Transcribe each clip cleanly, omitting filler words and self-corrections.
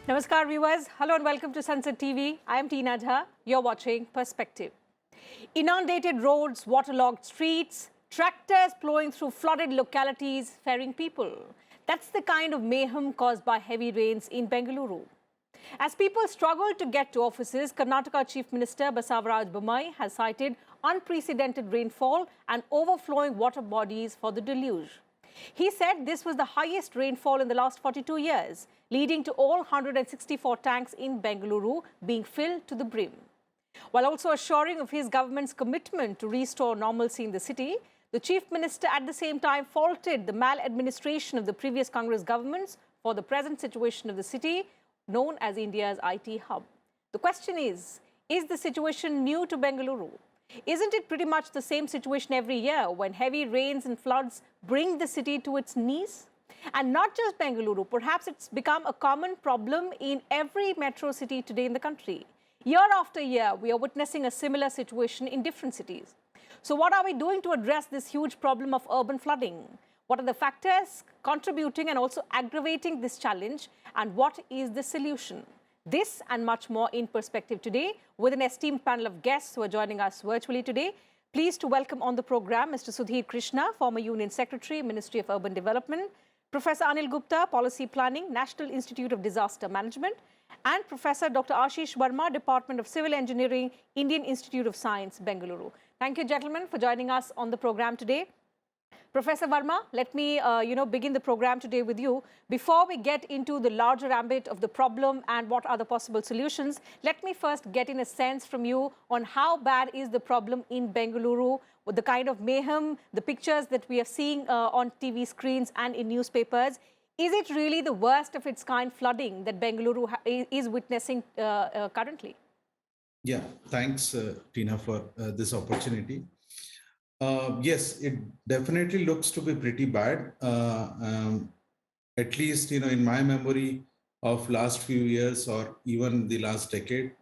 Namaskar viewers, hello and welcome to Sansad TV. I am Tina Jha, you're watching Perspective. Inundated roads, waterlogged streets, tractors ploughing through flooded localities, ferrying people. That's the kind of mayhem caused by heavy rains in Bengaluru. As people struggle to get to offices, Karnataka Chief Minister Basavaraj Bommai has cited unprecedented rainfall and overflowing water bodies for the deluge. He said this was the highest rainfall in the last 42 years, leading to all 164 tanks in Bengaluru being filled to the brim. While also assuring of his government's commitment to restore normalcy in the city, the Chief Minister at the same time faulted the maladministration of the previous Congress governments for the present situation of the city, known as India's IT hub. The question is the situation new to Bengaluru? Isn't it pretty much the same situation every year when heavy rains and floods bring the city to its knees? And not just Bengaluru, perhaps it's become a common problem in every metro city today in the country. Year after year, we are witnessing a similar situation in different cities. So what are we doing to address this huge problem of urban flooding? What are the factors contributing and also aggravating this challenge? And what is the solution? This and much more in Perspective today with an esteemed panel of guests who are joining us virtually today. Pleased to welcome on the program Mr. Sudhir Krishna, former Union Secretary, Ministry of Urban Development, Professor Anil Gupta, Policy Planning, National Institute of Disaster Management, and Professor Dr. Ashish Verma, Department of Civil Engineering, Indian Institute of Science, Bengaluru. Thank you, gentlemen, for joining us on the program today. Professor Verma, let me begin the program today with you. Before we get into the larger ambit of the problem and what are the possible solutions, let me first get in a sense from you on how bad is the problem in Bengaluru with the kind of mayhem, the pictures that we are seeing on TV screens and in newspapers. Is it really the worst of its kind flooding that Bengaluru is witnessing currently? Yeah, thanks, Tina, for this opportunity. Yes, it definitely looks to be pretty bad. At least, in my memory of last few years or even the last decade,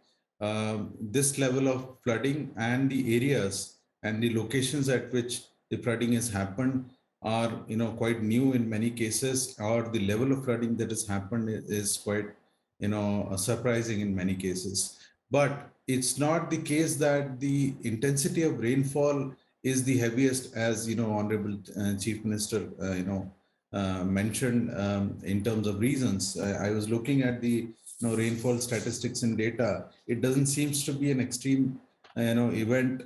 this level of flooding and the areas and the locations at which the flooding has happened are, quite new in many cases, or the level of flooding that has happened is quite, surprising in many cases. But it's not the case that the intensity of rainfall is the heaviest, as Honorable Chief Minister mentioned in terms of reasons. I was looking at the rainfall statistics and data. It doesn't seem to be an extreme event.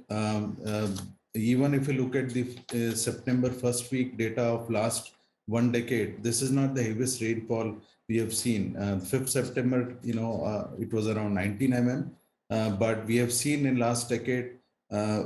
Even if you look at the September first week data of last one decade, this is not the heaviest rainfall we have seen. 5th September, it was around 19 mm, but we have seen in last decade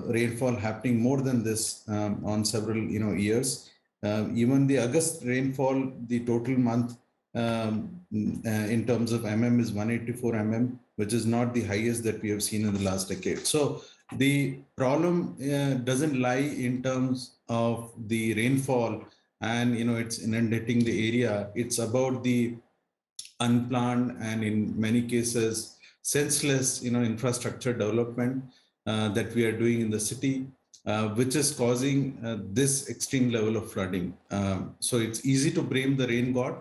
rainfall happening more than this on several years. Even the August rainfall, the total month in terms of is 184 mm, which is not the highest that we have seen in the last decade. So the problem doesn't lie in terms of the rainfall and it's inundating the area. It's about the unplanned and in many cases senseless infrastructure development that we are doing in the city, which is causing this extreme level of flooding. So it's easy to blame the rain god,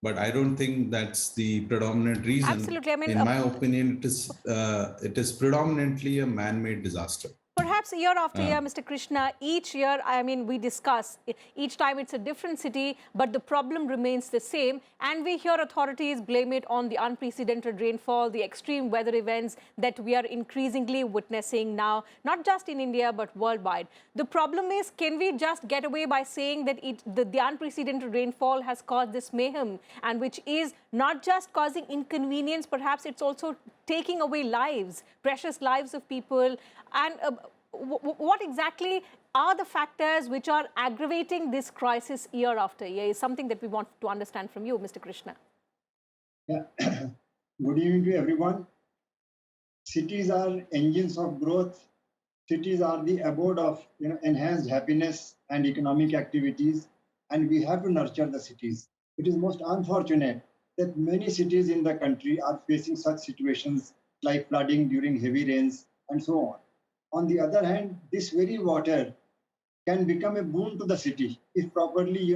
but I don't think that's the predominant reason. Absolutely. I mean, in my opinion, it is predominantly a man-made disaster. Perhaps year after year, Mr. Krishna, each year, I mean, we discuss, each time it's a different city, but the problem remains the same. And we hear authorities blame it on the unprecedented rainfall, the extreme weather events that we are increasingly witnessing now, not just in India, but worldwide. The problem is, can we just get away by saying that the unprecedented rainfall has caused this mayhem, and which is not just causing inconvenience, perhaps it's also taking away lives, precious lives of people. And what exactly are the factors which are aggravating this crisis year after year is something that we want to understand from you, Mr. Krishna. Yeah. Good evening to everyone. Cities are engines of growth. Cities are the abode of enhanced happiness and economic activities, and we have to nurture the cities. It is most unfortunate that many cities in the country are facing such situations like flooding during heavy rains and so on. On the other hand, this very water can become a boon to the city if properly,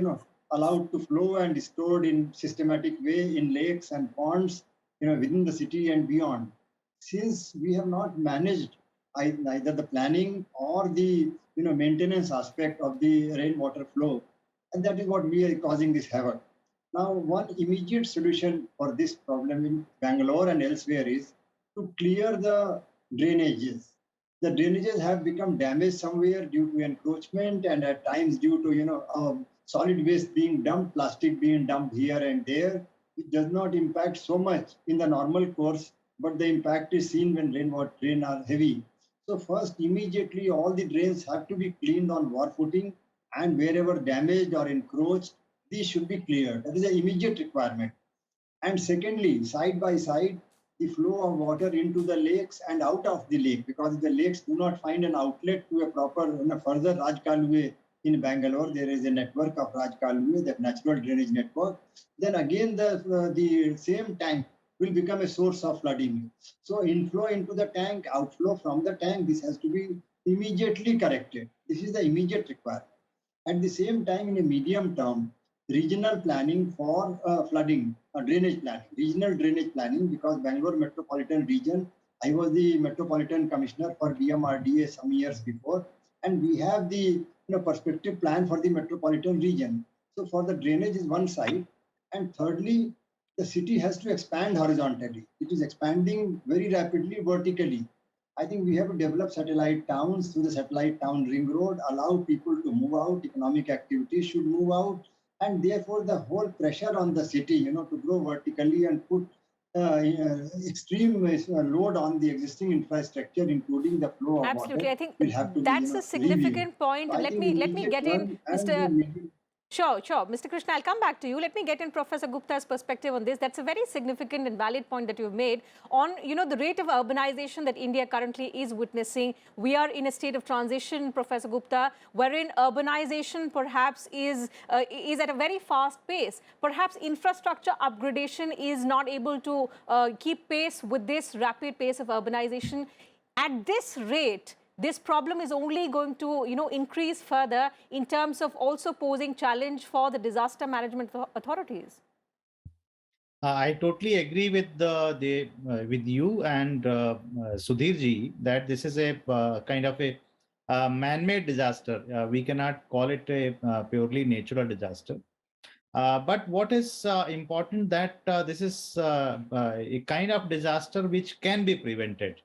allowed to flow and stored in systematic way in lakes and ponds within the city and beyond. Since we have not managed neither the planning or the maintenance aspect of the rainwater flow, and that is what we are causing this havoc. Now, one immediate solution for this problem in Bangalore and elsewhere is to clear the drainages. The drainages have become damaged somewhere due to encroachment and at times due to solid waste being dumped, plastic being dumped here and there. It does not impact so much in the normal course, but the impact is seen when rain are heavy. So first, immediately all the drains have to be cleaned on war footing, and wherever damaged or encroached, these should be cleared. That is an immediate requirement. And secondly, side by side, the flow of water into the lakes and out of the lake, because if the lakes do not find an outlet to a proper further Rajkaluwe in Bangalore, there is a network of Rajkaluwe, the natural drainage network, then again the same tank will become a source of flooding. So inflow into the tank, outflow from the tank, this has to be immediately corrected. This is the immediate requirement. At the same time, in a medium term, regional planning for flooding, drainage planning, regional drainage planning, because Bangalore metropolitan region, I was the metropolitan commissioner for BMRDA some years before, and we have the perspective plan for the metropolitan region. So for the drainage is one side, and thirdly, the city has to expand horizontally. It is expanding very rapidly vertically. I think we have to develop satellite towns through the satellite town ring road, allow people to move out, economic activity should move out, and therefore the whole pressure on the city, to grow vertically and put extreme load on the existing infrastructure, including the flow of Absolutely, water. I think Will have to that's be, a significant point. So Let me get in, Mr. Sure. Mr. Krishna, I'll come back to you. Let me get in Professor Gupta's perspective on this. That's a very significant and valid point that you've made on, the rate of urbanization that India currently is witnessing. We are in a state of transition, Professor Gupta, wherein urbanization perhaps is at a very fast pace. Perhaps infrastructure upgradation is not able to keep pace with this rapid pace of urbanization. At this rate, this problem is only going to, increase further in terms of also posing challenge for the disaster management authorities. I totally agree with with you and Sudhirji that this is a kind of a man-made disaster. We cannot call it a purely natural disaster. But what is important that this is a kind of disaster which can be prevented.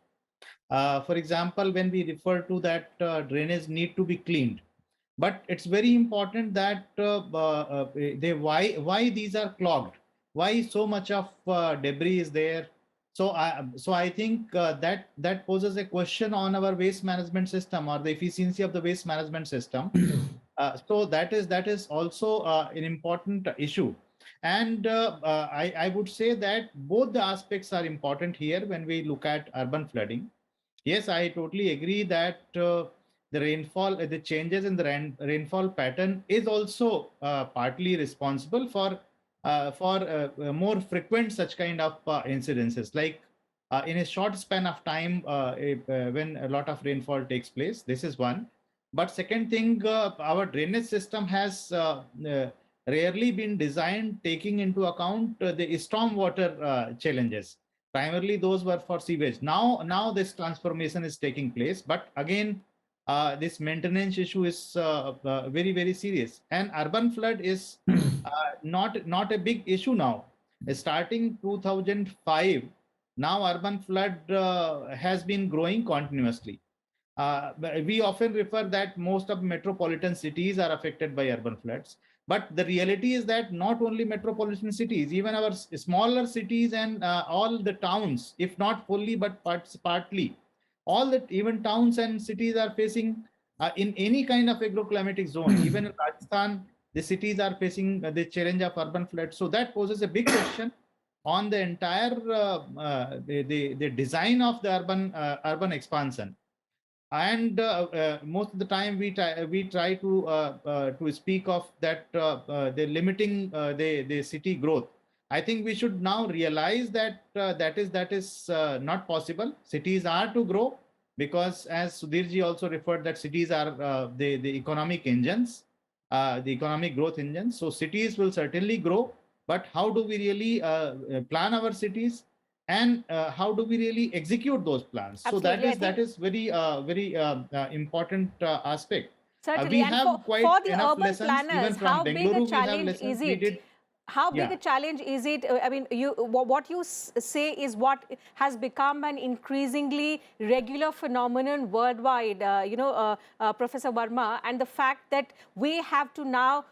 For example, when we refer to that drainage need to be cleaned, but it's very important that why these are clogged, why so much of debris is there. So I think that poses a question on our waste management system or the efficiency of the waste management system. So that is also an important issue. And I would say that both the aspects are important here when we look at urban flooding. Yes, I totally agree that the rainfall, the changes in the rainfall pattern is also partly responsible for more frequent such kind of incidences. Like in a short span of time, when a lot of rainfall takes place, this is one. But second thing, our drainage system has rarely been designed taking into account the stormwater challenges. Primarily, those were for sewage. Now this transformation is taking place, but again, this maintenance issue is very, very serious. And urban flood is not a big issue now. Starting 2005, now urban flood has been growing continuously. We often refer that most of metropolitan cities are affected by urban floods. But the reality is that not only metropolitan cities, even our smaller cities and all the towns, if not fully, but partly, all the even towns and cities are facing in any kind of agroclimatic zone. Even in Rajasthan, the cities are facing the challenge of urban floods. So that poses a big question on the entire the design of the urban expansion. And most of the time we try to speak of that the limiting the city growth. I think we should now realize that that is not possible. Cities are to grow because, as Sudhirji also referred, that cities are the economic engines, the economic growth engines. So cities will certainly grow, but how do we really plan our cities? and how do we really execute those plans? So Absolutely, that is very important aspect. certainly. We And have quite for the enough urban lessons. Even planners, from how big a Bengaluru, we have challenge lessons. is We it? did. How big Yeah. a challenge is it? I mean, what you say is what has become an increasingly regular phenomenon worldwide, Professor Verma, and the fact that we have to now,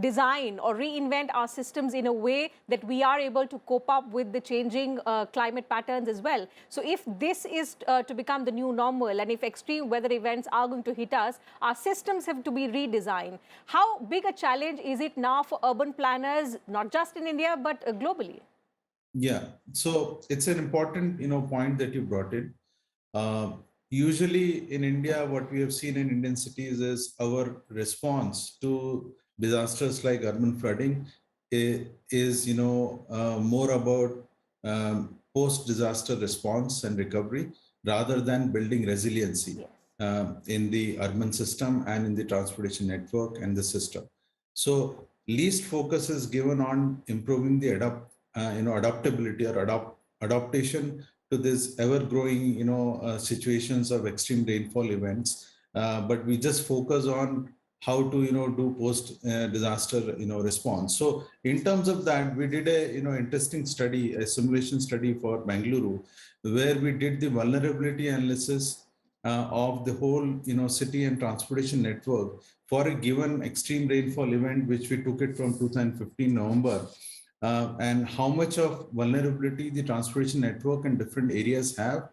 design or reinvent our systems in a way that we are able to cope up with the changing climate patterns as well. So if this is to become the new normal, and if extreme weather events are going to hit us, our systems have to be redesigned. How big a challenge is it now for urban planners, not just in India, but globally? Yeah, so it's an important, point that you brought in. Uh, Usually in India, what we have seen in Indian cities is our response to disasters like urban flooding is, more about post-disaster response and recovery rather than building resiliency Yes. in the urban system and in the transportation network and the system. So least focus is given on improving the adaptability or adaptation to this ever-growing, situations of extreme rainfall events. But we just focus on how to, do post-disaster, response. So in terms of that, we did a, interesting study, a simulation study for Bengaluru, where we did the vulnerability analysis of the whole, city and transportation network for a given extreme rainfall event, which we took it from 2015 November and how much of vulnerability the transportation network and different areas have,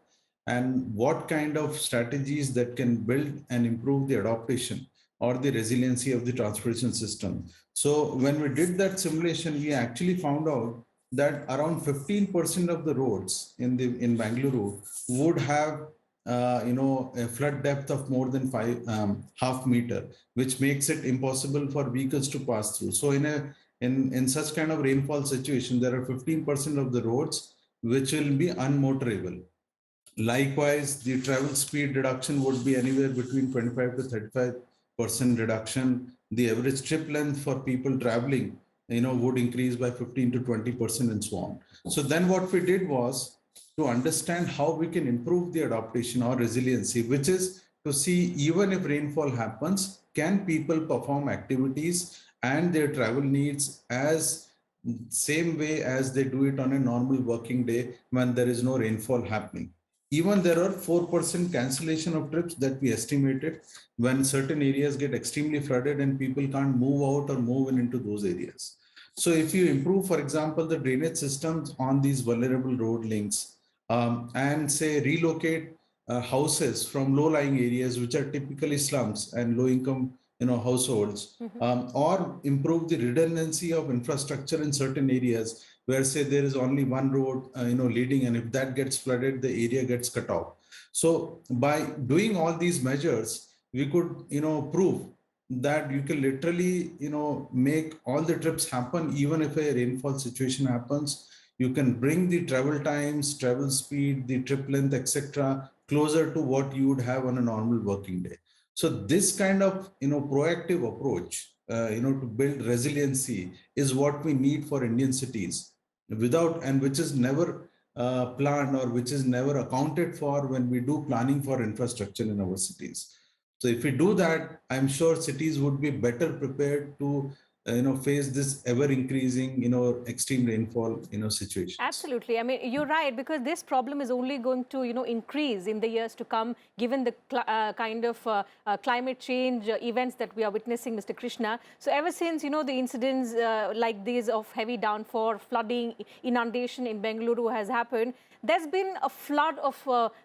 and what kind of strategies that can build and improve the adaptation or the resiliency of the transportation system. So when we did that simulation, we actually found out that around 15% of the roads in Bengaluru would have a flood depth of more than half meter, which makes it impossible for vehicles to pass through. So in such kind of rainfall situation, there are 15% of the roads which will be unmotorable. Likewise, the travel speed reduction would be anywhere between 25 to 35% reduction. The average trip length for people traveling, would increase by 15 to 20% and so on. So then what we did was to understand how we can improve the adaptation or resiliency, which is to see even if rainfall happens, can people perform activities and their travel needs as same way as they do it on a normal working day when there is no rainfall happening. Even there are 4% cancellation of trips that we estimated when certain areas get extremely flooded and people can't move out or move into those areas. So if you improve, for example, the drainage systems on these vulnerable road links and say relocate houses from low-lying areas, which are typically slums and low-income households, or improve the redundancy of infrastructure in certain areas where say there is only one road leading, and if that gets flooded, the area gets cut off. So by doing all these measures, we could prove that you can literally make all the trips happen. Even if a rainfall situation happens, you can bring the travel times, travel speed, the trip length, etc., closer to what you would have on a normal working day. So this kind of proactive approach to build resiliency is what we need for Indian cities, without, and which is never planned or which is never accounted for when we do planning for infrastructure in our cities. So if we do that, I'm sure cities would be better prepared to face this ever increasing extreme rainfall situations. Absolutely. I mean, you're right, because this problem is only going to, increase in the years to come, given the kind of climate change events that we are witnessing, Mr. Krishna. So ever since, the incidents like these of heavy downpour, flooding, inundation in Bengaluru has happened, there's been a flood of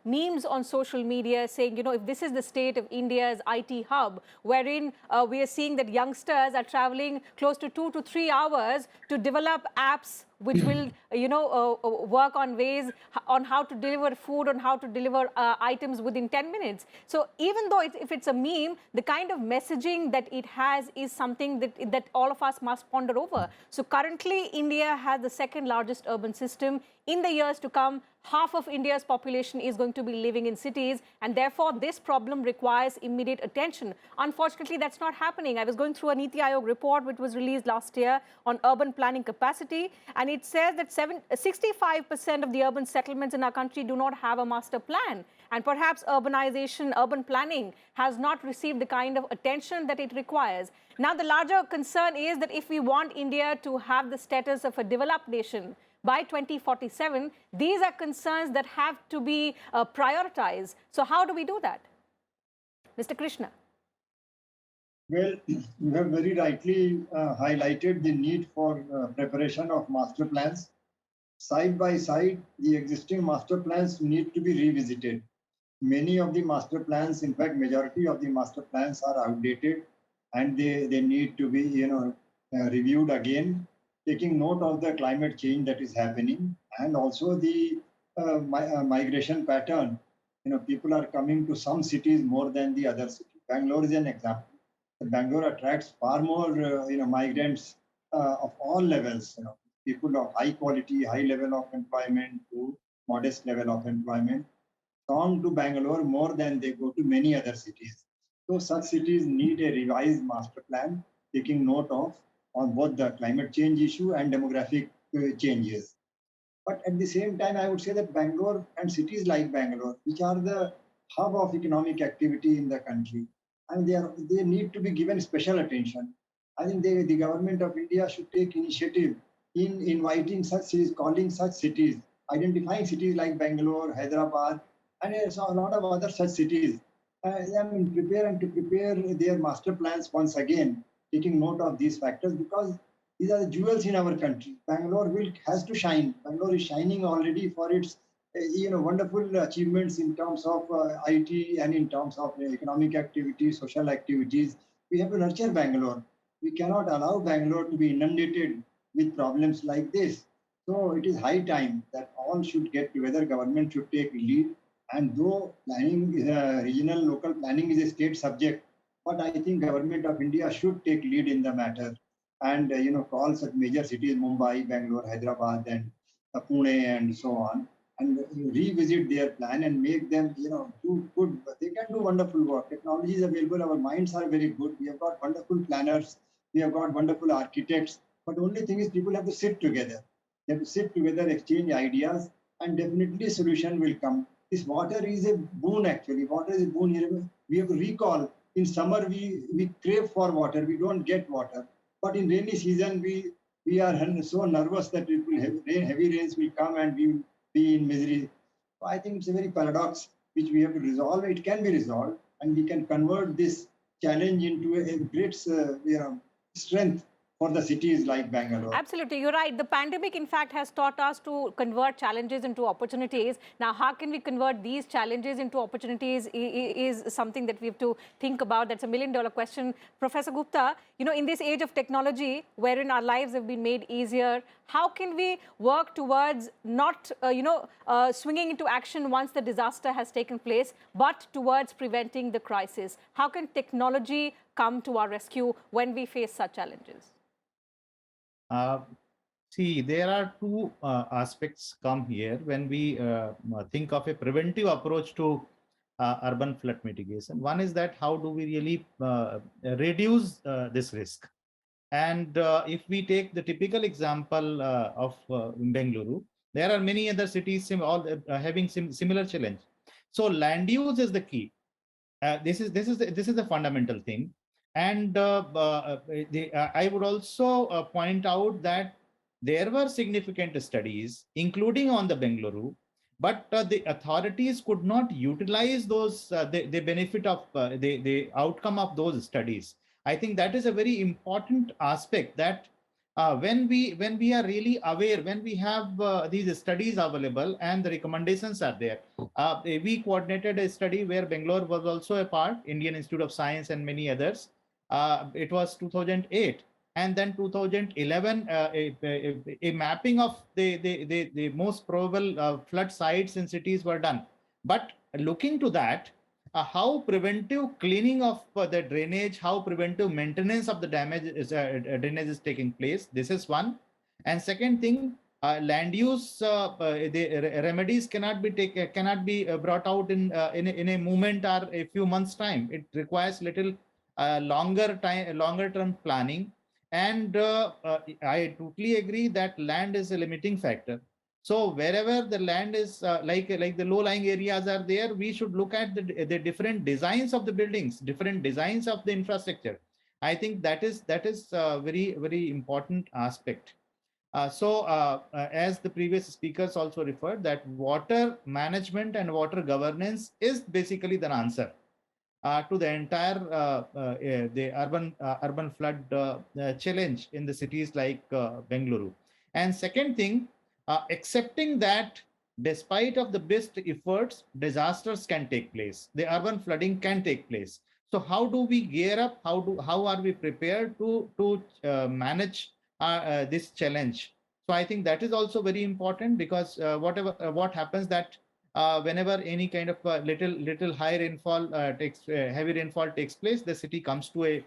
memes on social media saying, if this is the state of India's IT hub, wherein we are seeing that youngsters are traveling close to 2 to 3 hours to develop apps which will, work on ways on how to deliver food, on how to deliver items within 10 minutes. So even though if it's a meme, the kind of messaging that it has is something that all of us must ponder over. So currently, India has the second largest urban system. In the years to come, half of India's population is going to be living in cities, and therefore this problem requires immediate attention. Unfortunately, that's not happening. I was going through a Niti Aayog report which was released last year on urban planning capacity, and it says that 65% of the urban settlements in our country do not have a master plan. And perhaps urbanization, urban planning has not received the kind of attention that it requires. Now, the larger concern is that if we want India to have the status of a developed nation by 2047, these are concerns that have to be prioritized. So how do we do that? Mr. Krishna. Well, you have very rightly highlighted the need for preparation of master plans. Side by side, the existing master plans need to be revisited. Many of the master plans, in fact, majority of the master plans are outdated, and they need to be reviewed again, taking note of the climate change that is happening, and also the migration pattern. People are coming to some cities more than the other cities. Bangalore is an example. Bangalore attracts far more migrants of all levels. People of high quality, high level of employment to modest level of employment come to Bangalore more than they go to many other cities. So such cities need a revised master plan, taking note of on both the climate change issue and demographic changes. But at the same time, I would say that Bangalore and cities like Bangalore, which are the hub of economic activity in the country, and they need to be given special attention. I think the government of India should take initiative in inviting such cities, calling such cities, identifying cities like Bangalore, Hyderabad, and a lot of other such cities. Prepare their master plans once again, taking note of these factors, because these are the jewels in our country. Bangalore has to shine. Bangalore is shining already for its wonderful achievements in terms of IT and in terms of economic activities, social activities. We have to nurture Bangalore. We cannot allow Bangalore to be inundated with problems like this. So it is high time that all should get together. Government should take lead. And though planning is regional, local planning is a state subject, but I think government of India should take lead in the matter and call such major cities, Mumbai, Bangalore, Hyderabad, and Pune, and so on, and revisit their plan and make them do good. They can do wonderful work. Technology is available. Our minds are very good. We have got wonderful planners. We have got wonderful architects. But the only thing is people have to sit together. They have to sit together, exchange ideas, and definitely a solution will come. This water is a boon, actually. Water is a boon here. We have to recall. In summer, we crave for water. We don't get water. But in rainy season, we are so nervous that it will heavy rains will come and we will be in misery. So I think it's a very paradox which we have to resolve. It can be resolved, and we can convert this challenge into a great strength for the cities like Bangalore. Absolutely, you're right. The pandemic, in fact, has taught us to convert challenges into opportunities. Now, how can we convert these challenges into opportunities is something that we have to think about. That's a million-dollar question. Professor Gupta, in this age of technology, wherein our lives have been made easier, how can we work towards not, swinging into action once the disaster has taken place, but towards preventing the crisis? How can technology come to our rescue when we face such challenges? See, there are two aspects come here when we think of a preventive approach to urban flood mitigation. One is that how do we really reduce this risk? And if we take the typical example of Bengaluru, there are many other cities all having similar challenge. So land use is the key. This is the fundamental thing. And I would also point out that there were significant studies, including on the Bengaluru, but the authorities could not utilize those, the benefit of the outcome of those studies. I think that is a very important aspect, that when we are really aware, when we have these studies available and the recommendations are there. We coordinated a study where Bangalore was also a part, Indian Institute of Science and many others. It was 2008, and then 2011, a mapping of the most probable flood sites in cities were done. But looking to that, how preventive cleaning of the drainage, how preventive maintenance of the drainage is taking place. This is one. And second thing, land use, the remedies cannot be brought out in a moment or a few months time. It requires little longer term planning. And I totally agree that land is a limiting factor. So wherever the land is like the low-lying areas are there, we should look at the different designs of the buildings, different designs of the infrastructure. I think that is very, very important aspect. As the previous speakers also referred, that water management and water governance is basically the answer to the entire the urban flood challenge in the cities like Bengaluru. And second thing, accepting that despite of the best efforts, disasters can take place. The urban flooding can take place. So how do we gear up? How are we prepared to manage this challenge? So I think that is also very important, because what happens that whenever any kind of little high rainfall heavy rainfall takes place, the city comes to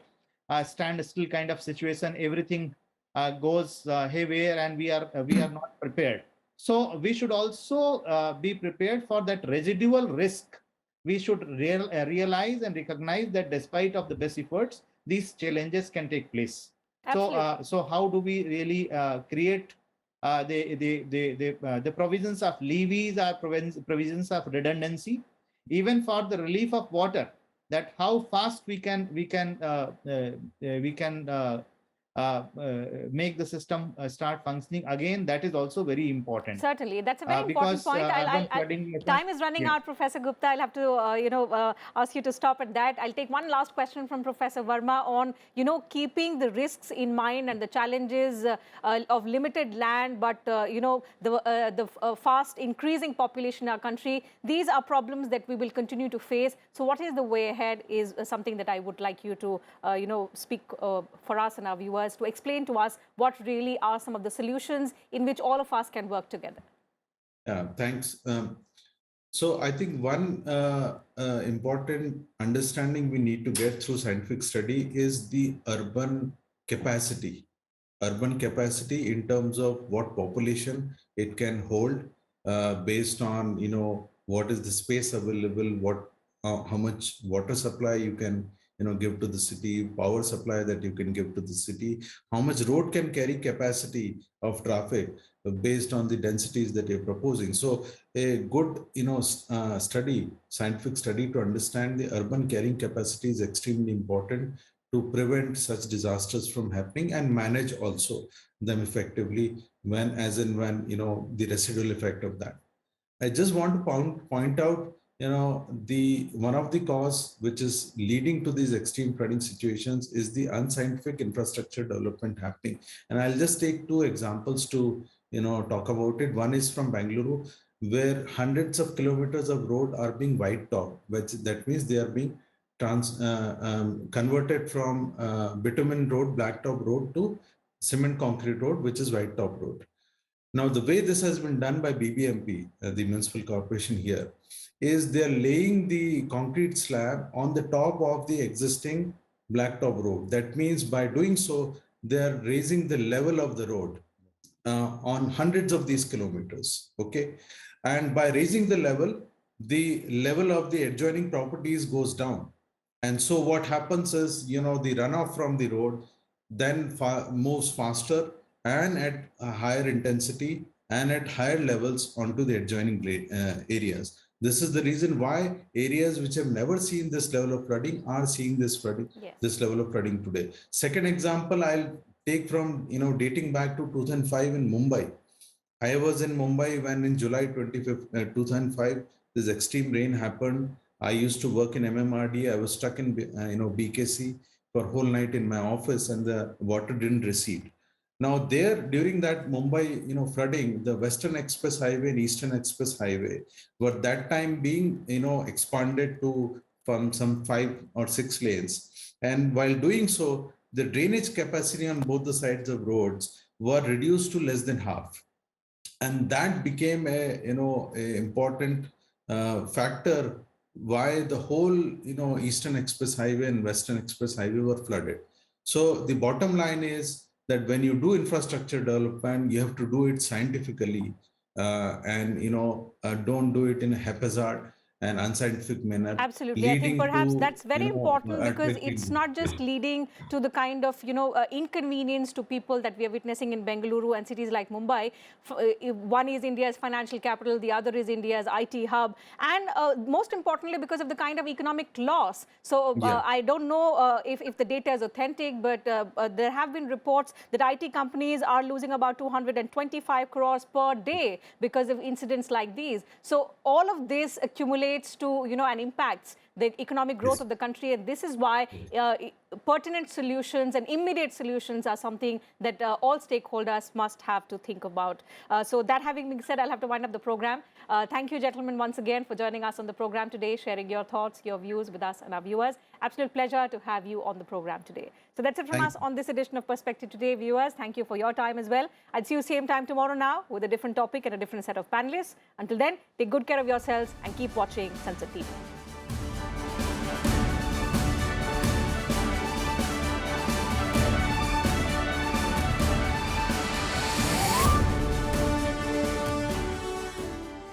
a standstill kind of situation. Everything goes haywire, and we are not prepared. So we should also be prepared for that residual risk. We should realize and recognize that despite of the best efforts, these challenges can take place. Absolutely. So how do we really create the provisions of levies are provisions of redundancy, even for the relief of water, that how fast we can make the system start functioning again. That is also very important. Certainly, that's a very important Because point. Time is running out, Professor Gupta. I'll have to, ask you to stop at that. I'll take one last question from Professor Verma on, keeping the risks in mind and the challenges of limited land, but the fast increasing population in our country. These are problems that we will continue to face. So, what is the way ahead? Is something that I would like you to, speak for us and our viewers, to explain to us what really are some of the solutions in which all of us can work together. Yeah, thanks. So I think one important understanding we need to get through scientific study is the urban capacity. Urban capacity in terms of what population it can hold, based on what is the space available, how much water supply you can give to the city, power supply that you can give to the city, how much road can carry capacity of traffic based on the densities that you're proposing. So a good scientific study to understand the urban carrying capacity is extremely important to prevent such disasters from happening and manage also them effectively when the residual effect of that. I just want to point out, the one of the cause which is leading to these extreme flooding situations is the unscientific infrastructure development happening. And I'll just take two examples to, talk about it. One is from Bengaluru, where hundreds of kilometers of road are being white topped, which that means they are being converted from bitumen road, blacktop road to cement concrete road, which is white top road. Now, the way this has been done by BBMP, the municipal corporation here, is they're laying the concrete slab on the top of the existing blacktop road. That means by doing so, they're raising the level of the road on hundreds of these kilometers, okay? And by raising the level of the adjoining properties goes down. And so what happens is, the runoff from the road then moves faster and at a higher intensity and at higher levels onto the adjoining areas. This is the reason why areas which have never seen this level of flooding are seeing this flooding, yes, this level of flooding today. Second example I'll take from, dating back to 2005 in Mumbai. I was in Mumbai when in July 2005, this extreme rain happened. I used to work in MMRD. I was stuck in, BKC for a whole night in my office, and the water didn't recede. Now there, during that Mumbai, flooding, the Western Express Highway and Eastern Express Highway were that time being, expanded to from some 5 or 6 lanes. And while doing so, the drainage capacity on both the sides of roads were reduced to less than half. And that became a important factor why the whole Eastern Express Highway and Western Express Highway were flooded. So the bottom line is that when you do infrastructure development, you have to do it scientifically, and don't do it in a haphazard and unscientific manner. Absolutely. I think perhaps that's very important because tricking. it's not just leading to the kind of, inconvenience to people that we are witnessing in Bengaluru and cities like Mumbai. One is India's financial capital, the other is India's IT hub, and most importantly, because of the kind of economic loss. So I don't know if the data is authentic, but there have been reports that IT companies are losing about 225 crores per day because of incidents like these. So all of this accumulates to, and impacts the economic growth of the country. And this is why pertinent solutions and immediate solutions are something that all stakeholders must have to think about. So that having been said, I'll have to wind up the program. Thank you, gentlemen, once again for joining us on the program today, sharing your thoughts, your views with us and our viewers. Absolute pleasure to have you on the program today. So that's it from us on this edition of Perspective Today, viewers. Thank you for your time as well. I'll see you same time tomorrow now with a different topic and a different set of panelists. Until then, take good care of yourselves and keep watching Sansad TV.